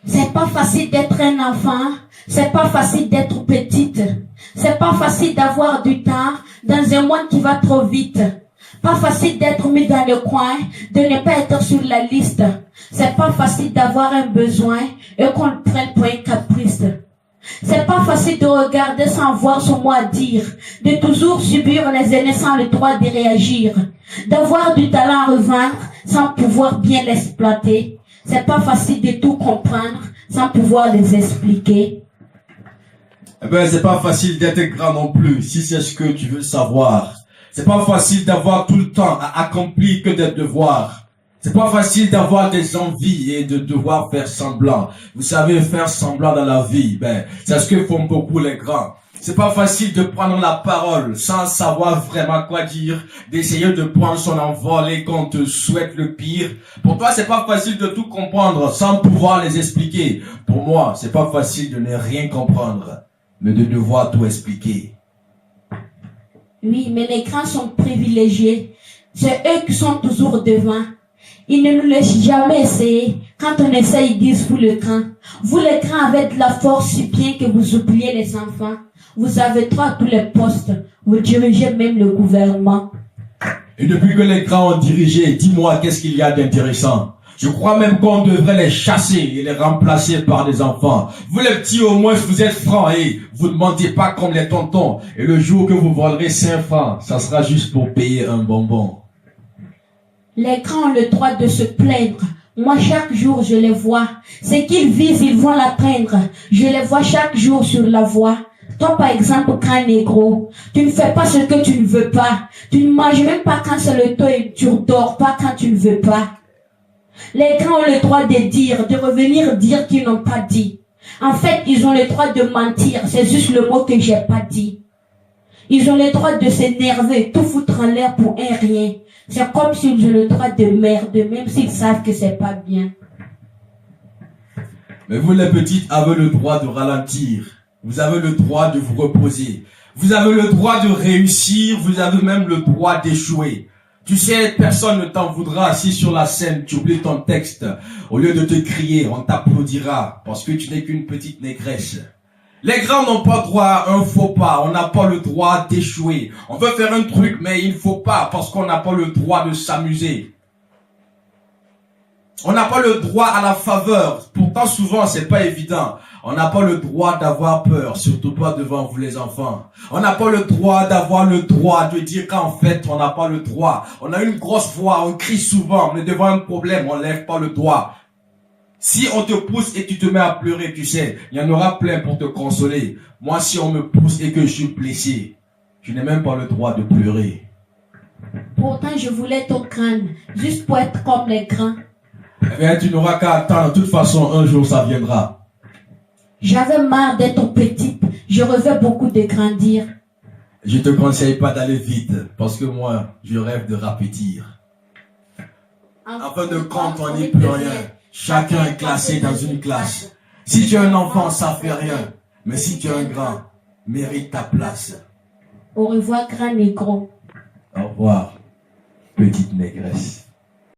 C'est pas facile d'être un enfant, c'est pas facile d'être petite, c'est pas facile d'avoir du temps dans un monde qui va trop vite. Pas facile d'être mis dans le coin, de ne pas être sur la liste. C'est pas facile d'avoir un besoin et qu'on le prenne pour un caprice. C'est pas facile de regarder sans voir son mot à dire, de toujours subir les aînés sans le droit de réagir, d'avoir du talent à revendre sans pouvoir bien l'exploiter. C'est pas facile de tout comprendre sans pouvoir les expliquer. Eh ben, c'est pas facile d'être grand non plus, si c'est ce que tu veux savoir. C'est pas facile d'avoir tout le temps à accomplir que des devoirs. C'est pas facile d'avoir des envies et de devoir faire semblant. Vous savez, faire semblant dans la vie, c'est ce que font beaucoup les grands. C'est pas facile de prendre la parole sans savoir vraiment quoi dire, d'essayer de prendre son envol et qu'on te souhaite le pire. Pour toi, c'est pas facile de tout comprendre sans pouvoir les expliquer. Pour moi, c'est pas facile de ne rien comprendre, mais de devoir tout expliquer. Oui, mais les grands sont privilégiés. C'est eux qui sont toujours devant. Ils ne nous laissent jamais essayer. Quand on essaye, ils disent vous le camp. Vous les grands avez de la force si bien que vous oubliez les enfants. Vous avez droit à tous les postes. Vous dirigez même le gouvernement. Et depuis que les grands ont dirigé, dis-moi qu'est-ce qu'il y a d'intéressant? Je crois même qu'on devrait les chasser et les remplacer par des enfants. Vous les petits, au moins, vous êtes francs et vous ne mentez pas comme les tontons. Et le jour que vous volerez 5 francs, ça sera juste pour payer un bonbon. Les grands ont le droit de se plaindre. Moi, chaque jour, je les vois. Ce qu'ils visent, ils vont l'atteindre. Je les vois chaque jour sur la voie. Toi, par exemple, grand négro, tu ne fais pas ce que tu ne veux pas. Tu ne manges même pas quand c'est le temps et tu ne dors pas quand tu ne veux pas. Les grands ont le droit de dire, de revenir dire qu'ils n'ont pas dit. En fait, ils ont le droit de mentir. C'est juste le mot que j'ai pas dit. Ils ont le droit de s'énerver, tout foutre en l'air pour un rien. C'est comme s'ils ont le droit de merder, même s'ils savent que c'est pas bien. Mais vous les petites avez le droit de ralentir. Vous avez le droit de vous reposer. Vous avez le droit de réussir. Vous avez même le droit d'échouer. Tu sais, personne ne t'en voudra si sur la scène tu oublies ton texte. Au lieu de te crier, on t'applaudira parce que tu n'es qu'une petite négresse. Les grands n'ont pas droit à un faux pas. On n'a pas le droit d'échouer. On veut faire un truc, mais il ne faut pas parce qu'on n'a pas le droit de s'amuser. On n'a pas le droit à la faveur. Pourtant, souvent, c'est pas évident. On n'a pas le droit d'avoir peur, surtout pas devant vous les enfants. On n'a pas le droit d'avoir le droit de dire qu'en fait, on n'a pas le droit. On a une grosse voix, on crie souvent, mais devant un problème, on lève pas le doigt. Si on te pousse et tu te mets à pleurer, tu sais, il y en aura plein pour te consoler. Moi, si on me pousse et que je suis blessé, je n'ai même pas le droit de pleurer. Pourtant, je voulais ton crâne, juste pour être comme les grands. Eh bien, tu n'auras qu'à attendre. De toute façon, un jour, ça viendra. J'avais marre d'être petite. Je rêvais beaucoup de grandir. Je te conseille pas d'aller vite, parce que moi, je rêve de rapetir. En fin de compte, on n'est plus rien. Chacun est classé dans une classe. Si tu es un enfant, ça fait rien. Mais si tu es un grand, mérite ta place. Au revoir, grand négro. Au revoir, petite négresse.